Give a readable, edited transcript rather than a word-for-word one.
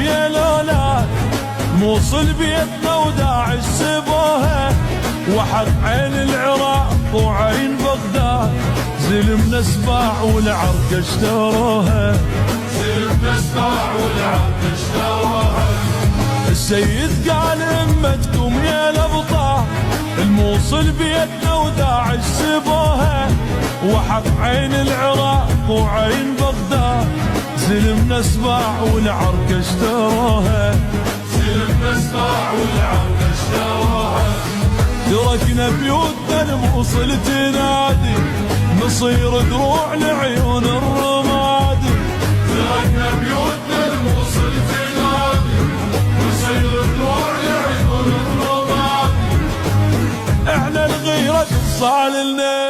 ويا الاولاد، موصل بيتنا وداعش سبوها، وحق عين العراق وعين بغداد، زلمنا سباع والعركة اشتروها، زلمنا سباع والعركة اشتروها. السيد قال همتكم يا الابطال، الموصل بيتنا وداعش سبوها، وحق عين العراق وعين بغداد، زلمنا سباع والعركة اشتروها، زلمنا سباع والعركة اشتروها. تركنا بيوتنا الموصل تنادي، نصير دروع لعيون الرمادي، تركنا بيوتنا الموصل تنادي، نصير دروع لعيون الرمادي. احنا الغيرة تصال لنا